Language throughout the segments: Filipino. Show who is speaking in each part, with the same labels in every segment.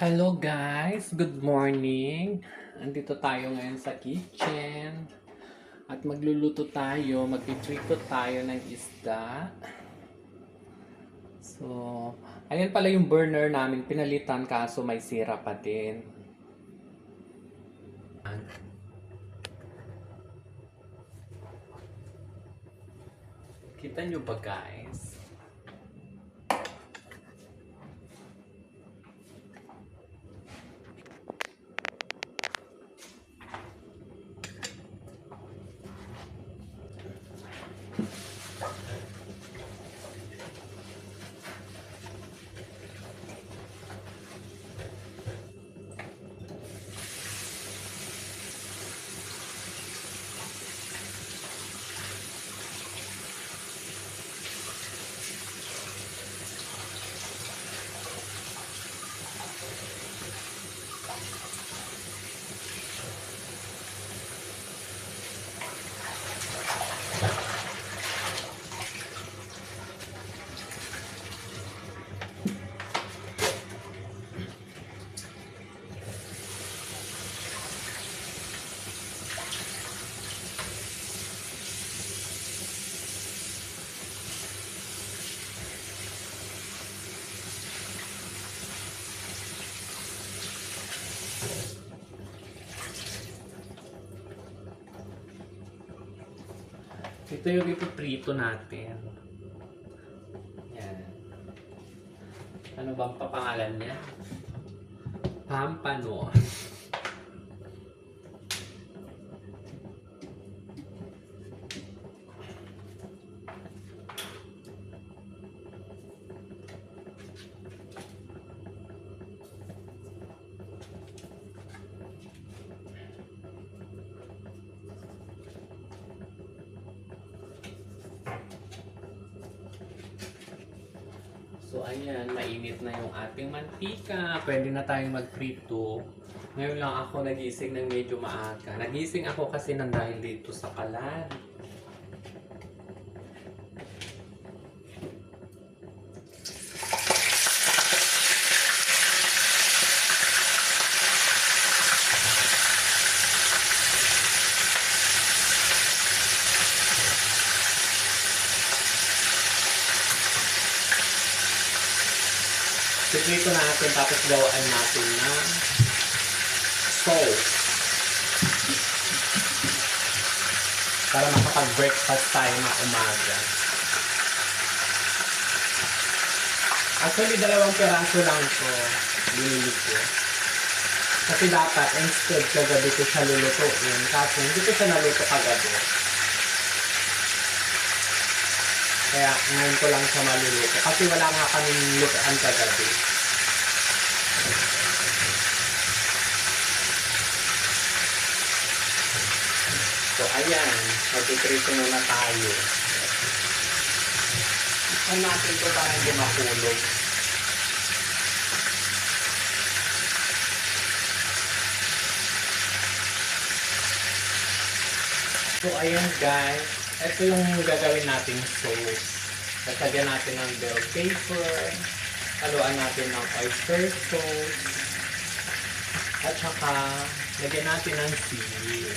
Speaker 1: Hello guys, good morning. Andito tayo ngayon sa kitchen at magluluto tayo, magpiprito tayo ng isda. So, ayan pala yung burner namin, pinalitan kaso may sira pa din. Kita nyo ba guys? Ito yung ipiprito natin. Yan. Ano bang papangalan niya? Pampano. So ayan, mainit na yung ating mantika. Pwede na tayong magprito. Ngayon lang ako nagising ng medyo maaga. Nagising ako kasi nang dahil dito sa kalan. Piprito natin tapos gawaan natin ng sauce. Para makapag-breakfast tayo na umaga. Actually, 2 peraso lang ito binili ko. Kasi dapat instead kagabi ko siya lulutuin. Kasi hindi ko siya naluto kagabi. Kaya ngayon ko lang siya maluluto. Kasi wala nga kaming lutoan kagabi. So ayan, magpiprito muna tayo. Ikan natin ito para hindi makulog. So ayan guys, ito yung gagawin nating sauce. Lalagyan natin ng bell pepper, haluan natin ng oyster sauce, at saka lagyan natin ng sili.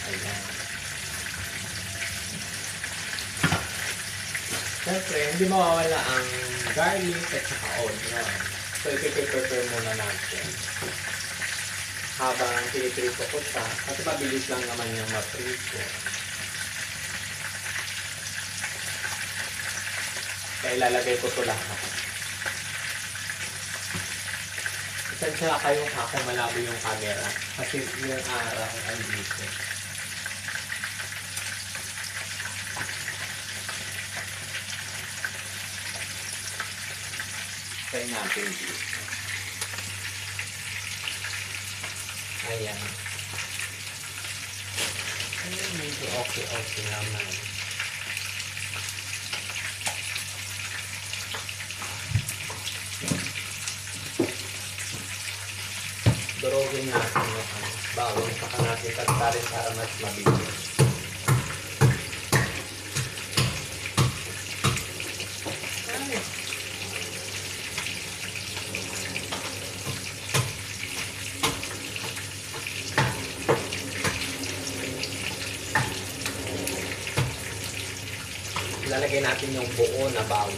Speaker 1: Ayan. Siyempre, hindi mawawala ang garlic at saka onion. So, i-prepare muna natin. Habang piniprito ko siya, kasi mabilis lang naman yung maprito. Kaya ilalagay ko ito lahat. Isensya kayo kung malabo yung camera. Kasi yung araw ay dito. Try natin dito. Ayan. Ayan, medyo okay naman. Durogin natin yung bawang, saka natin tagtarin para mas mabilis. Lagyan natin yung buo na bawang.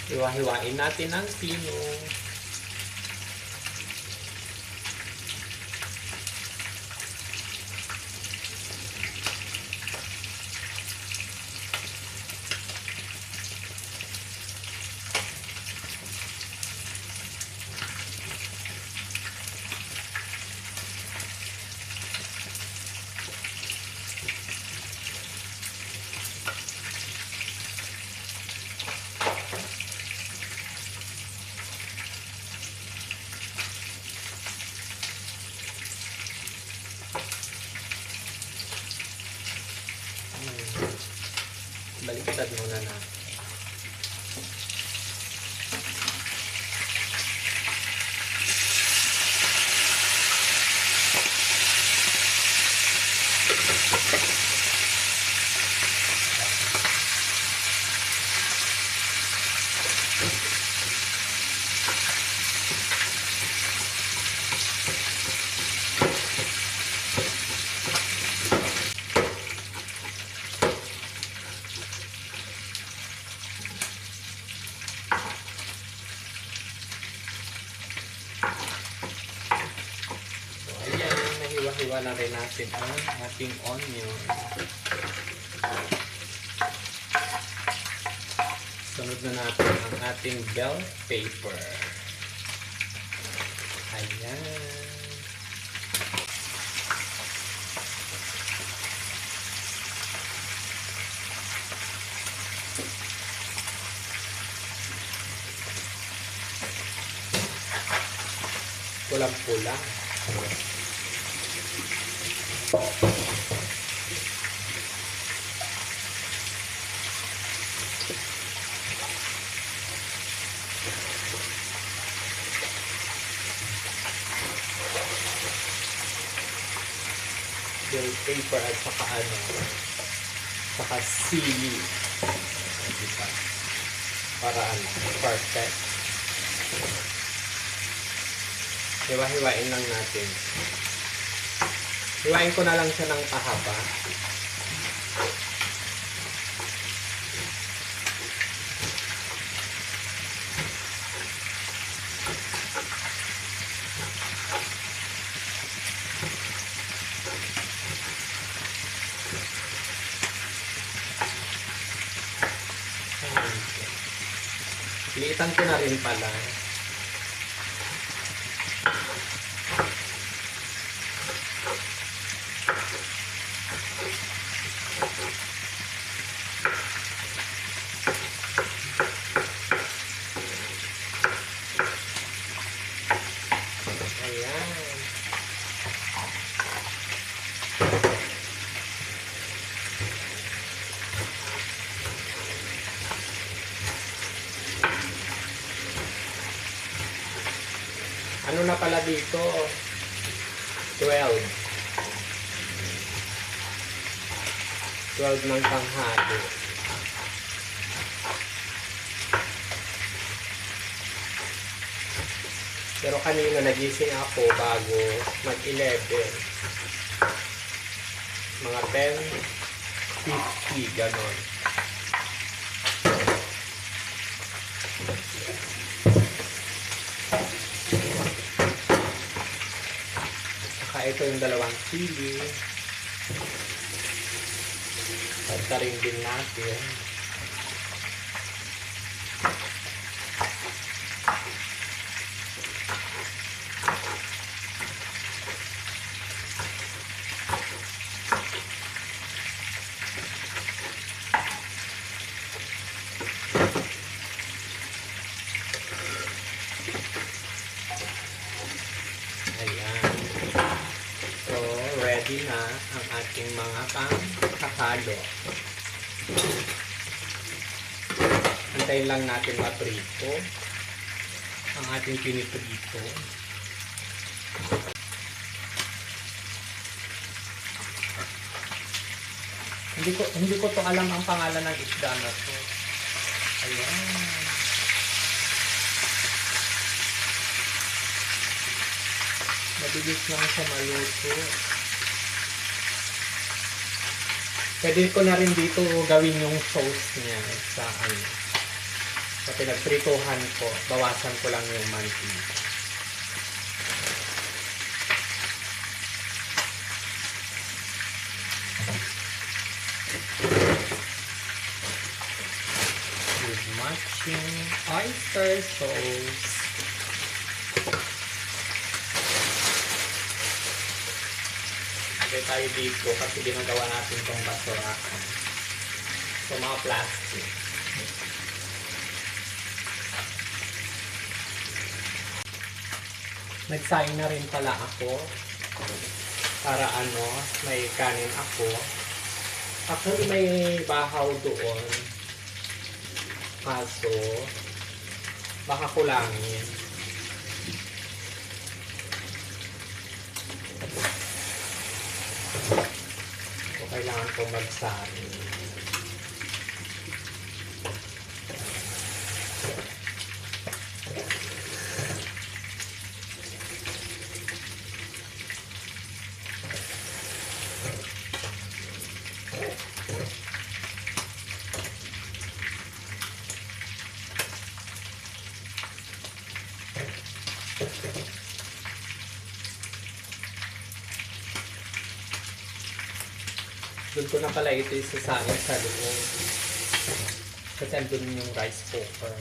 Speaker 1: Hiwa-hiwain natin ang sino. Baliktad muna na. Hiwa na rin natin ang ating onion. Sunod na natin ang ating bell pepper. Ayan. Pulang-pula. Bell pepper at saka saka sili. Diba? Para perfect. Hiwa-hiwain lang natin. Hiwain ko na lang siya ng pahaba. Liitan ko na rin pala. Ano na pala dito? 12 ng tanghali. Pero kanina nagising ako bago mag-11. Mga 10:50 ganon. Ito yung dalawang chili. Pagtarin din natin. Ready na ang ating mga pang-kakalo. Antayin lang natin maprito ang ating piniprito. Hindi ko to alam ang pangalan ng isda na to. Ayan. Mabilis lang siya maluto. Pwede ko na rin dito gawin yung sauce niya sa ano. Sa pinagprituhan ko, bawasan ko lang yung mantika. With matching oyster sauce. Lagay tayo dito kasi ginagawa natin itong basurahan. So, mga plastic. Nagsaing na rin pala ako para ano, may kanin ako. Actually, may bahaw doon. Kaso, baka kulangin. So, kailangan ko magsaing. Doon ko na pala ito isasain sa loob. Kasi andun yung rice cooker.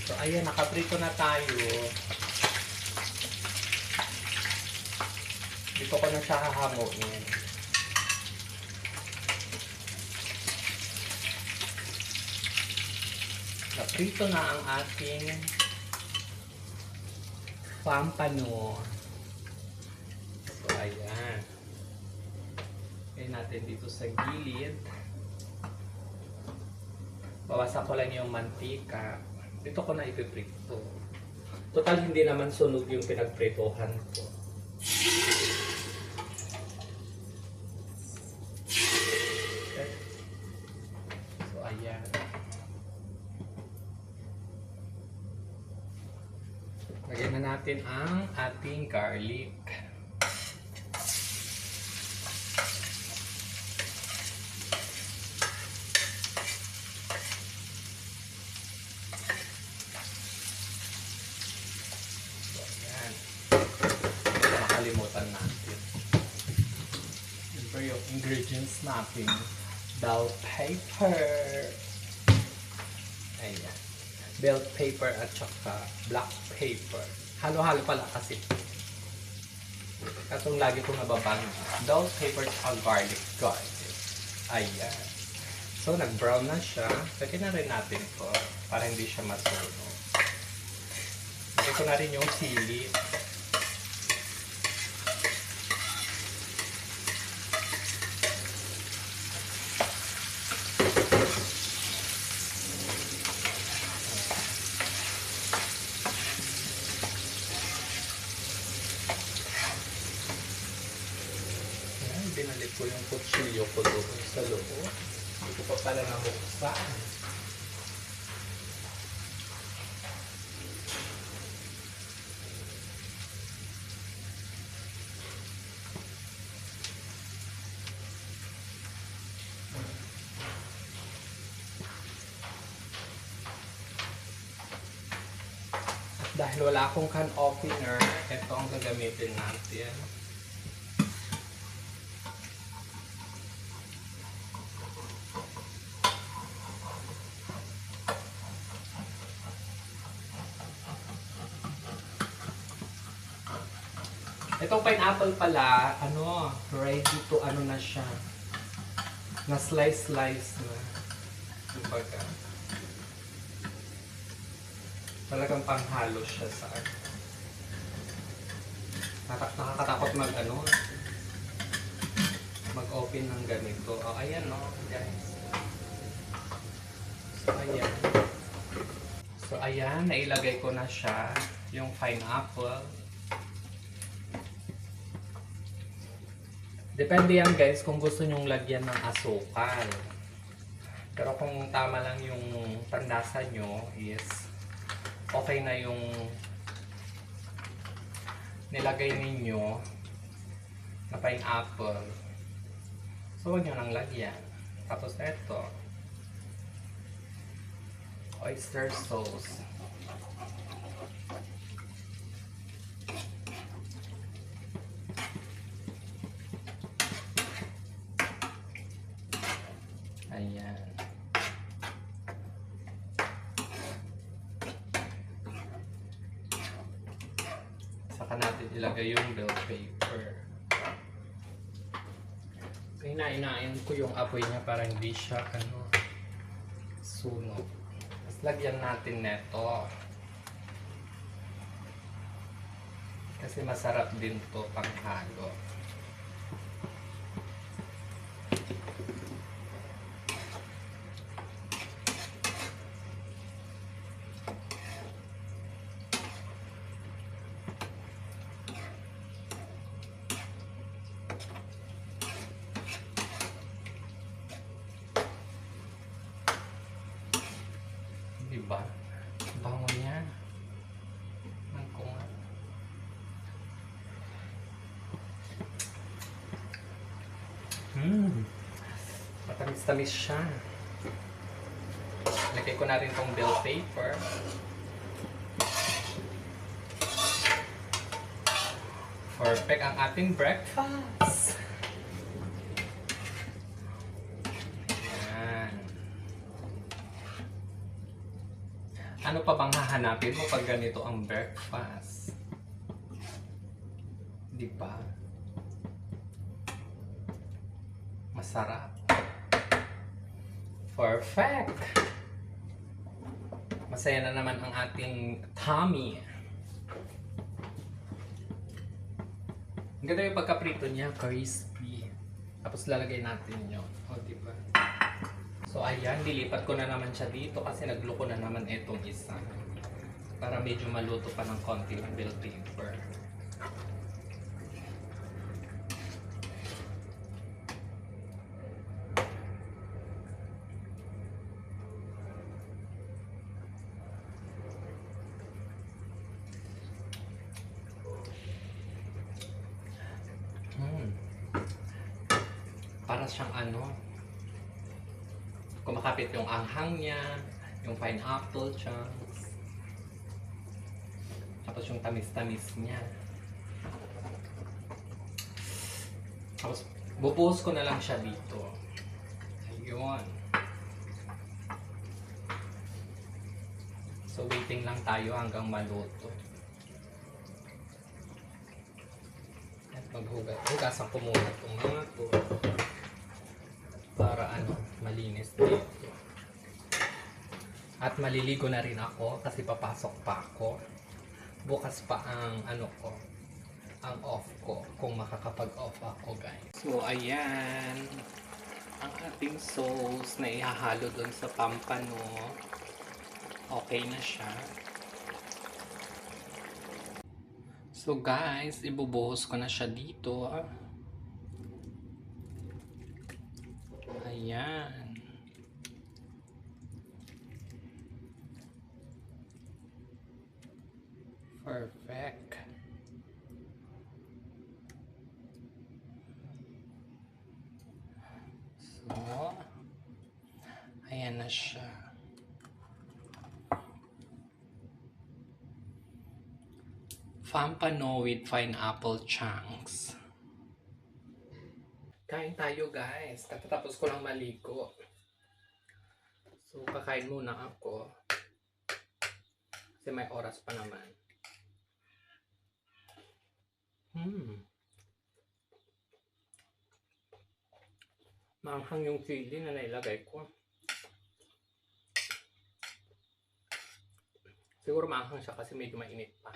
Speaker 1: So, ayan, nakaprito na tayo. Dito ko na siya hahamuin. Naprito na ang ating pampano. So, ayan. Ayan natin dito sa gilid. Bawasan ko lang yung mantika. Dito ko na ipiprito. Total, hindi naman sunog yung pinagpritohan ko. Okay. So, ayan. Lagyan na natin ang ating garlic. Makalimutan natin. Siyempre yung ingredients natin. Bell pepper. Ayan. Bell pepper at saka black pepper. Halo-halo pala kasi. Katong lagi kong nababang. Bell pepper at garlic. Ayan. So, nag-brown na siya. Lagyan na rin natin ito para hindi siya masunog. Lagyan ko na rin yung sili. Binalik ko yung kutsilyo ko doon sa loob. Hindi ko pa pala nabuksan. At dahil wala akong can opener, ito ang gagamitin natin. Itong pineapple pala, ready to na siya. Na slice na. Kumbaga. Talagang panghalo siya sa nakakatakot mag-open ng ganito. Oh, ayan guys. So ayan, nailagay ko na siya, yung pineapple. Depende yan guys kung gusto nyong lagyan ng asukal. Pero kung tama lang yung pandasa nyo is okay na yung nilagay ninyo na pineapple. So huwag nyo nang lagyan. Tapos ito, oyster sauce. Ayan. Saka natin ilagay yung bell pepper. Hinain ko yung apoy niya para hindi siya sunog. Tapos lagyan natin neto. Kasi masarap din to panghalo. Diba? Bango niya. Ang kungat. Matamis-tamis siya. Lagay ko na rin tong bell pepper. Perfect ang ating breakfast. Ano pa bang hahanapin mo pag ganito ang breakfast? Di ba? Masarap. Perfect! Masaya na naman ang ating tummy. Ang ganda yung pagkaprito niya, crispy. Tapos lalagay natin yun. O, di ba? So ayan, lilipat ko na naman siya dito kasi nagluko na naman itong isa. Para medyo maluto pa ng konti ng bell pepper. Para siyang kumakapit yung anghang niya, yung pineapple chunks, tapos yung tamis-tamis niya. Tapos bubuhos ko na lang siya dito. Ayun. So waiting lang tayo hanggang maluto. At maghugasan ko muna itong mga to para malinis dito. At maliligo na rin ako kasi papasok pa ako. Bukas pa ang ang off ko, kung makakapag-off ako guys. So ayan, ang ating sauce na ihahalo dun sa pampano. Okay na siya. So guys, ibubuhos ko na siya dito. Ayan. Perfect. So, ayan na siya. Pampano with pineapple chunks. Kain tayo guys. Katatapos ko lang maligo. So, kakain muna ako. Kasi may oras pa naman. Hmm. Maanghang yung chili na nailagay ko. Siguro maanghang siya kasi medyo mainit pa.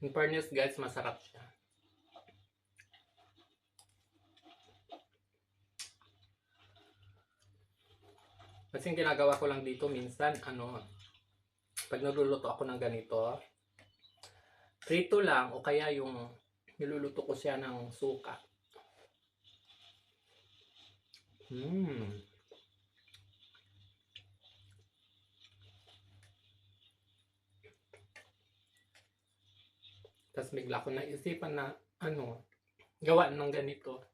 Speaker 1: In fairness guys, masarap siya. Kasi yung ginagawa ko lang dito minsan, pag nagluluto ako ng ganito, prito lang o kaya yung niluluto ko siya ng suka. Tapos bigla ko naisipan na gawa ng ganito.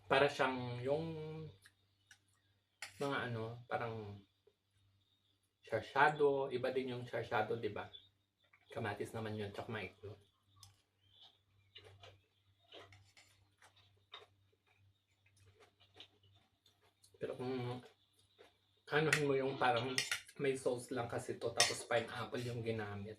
Speaker 1: Para siyang yung mga parang sarsyado, iba din yung sarsyado, 'di ba? Kamatis naman 'yun, tsaka maiklog. Pero kung anuhin mo yung parang may sauce lang kasi to, tapos pineapple yung ginamit.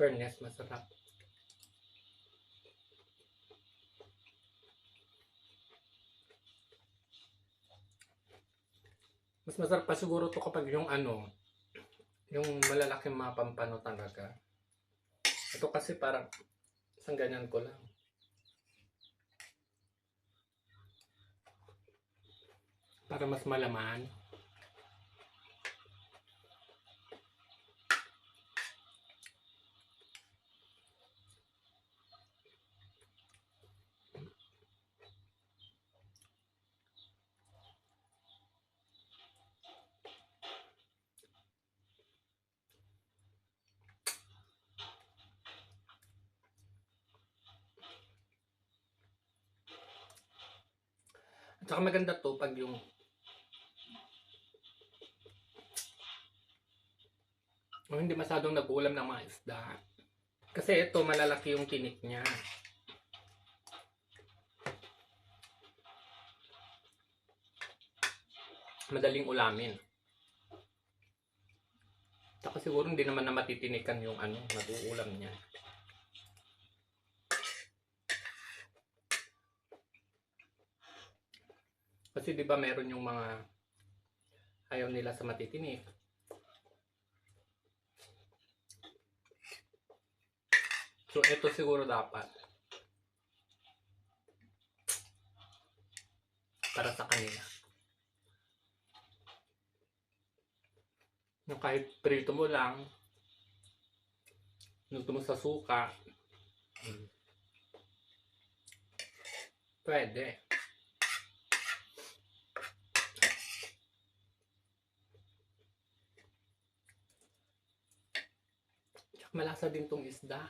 Speaker 1: Fairness, masarap. Mas masarap pa siguro to kapag yung yung malalaking mapampano talaga. Ito kasi parang isang ganyan ko lang. Para mas malaman. At saka maganda to pag yung hindi masyadong nag-ulam ng mga isda. Kasi ito malalaki yung tinik niya. Madaling ulamin. Saka siguro hindi naman na matitinikan yung nag-uulam niya. Kasi 'di ba meron yung mga ayaw nila sa matitinik. So ito siguro dapat para sa kanila. Yung kahit prito mo lang, luto mo sa suka, pwede. Tsaka malasa din tong isda.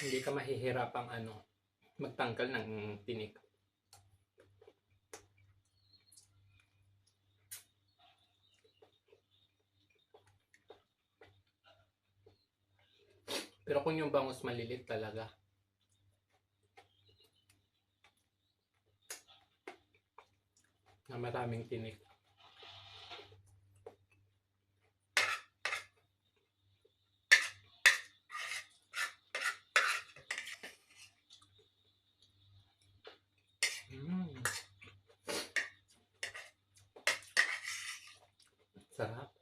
Speaker 1: Hindi ka mahihirapang magtanggal ng tinik. Pero kung yung bangus malilit talaga, na maraming tinik. Sarap.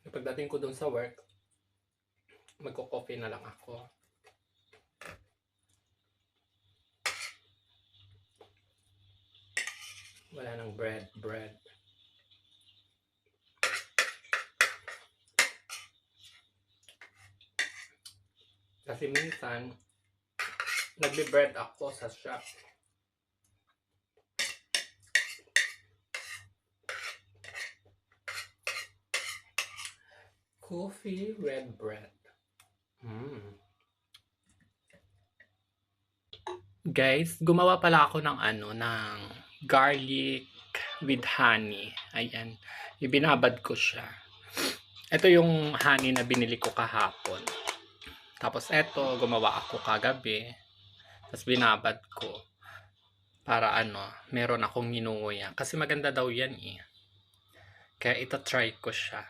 Speaker 1: Pagdating ko dun sa work, magko-coffee na lang ako. Wala nang bread. Kasi minsan, nagbe-bread ako sa shop. Coffee, red bread. Guys, gumawa pala ako ng ng garlic with honey. Ayan. Ibinabad ko siya. Ito yung honey na binili ko kahapon. Tapos ito, gumawa ako kagabi. Tapos binabad ko. Para meron akong minunguya. Kasi maganda daw yan eh. Kaya ito try ko siya.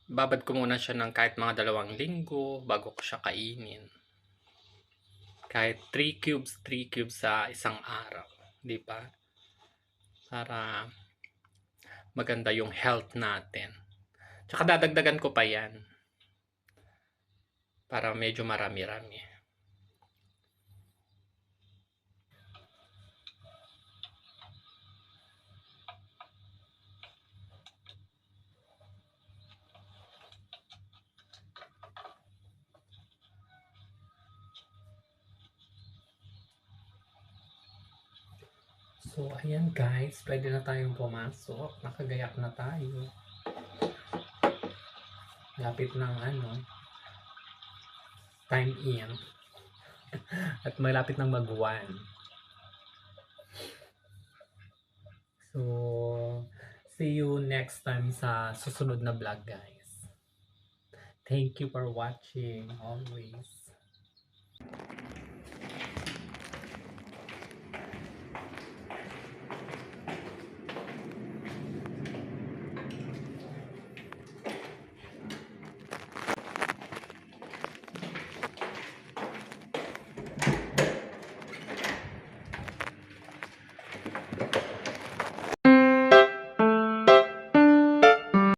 Speaker 1: Babad ko muna siya ng kahit mga 2 linggo bago ko siya kainin. Kahit 3 cubes sa isang araw. Di ba? Para maganda yung health natin. Tsaka dadagdagan ko pa yan. Para medyo marami-rami. So, ayan guys, pwede na tayong pumasok. Nakagayak na tayo. Lapit ng time in. At malapit ng mag-1. So, see you next time sa susunod na vlog guys. Thank you for watching always.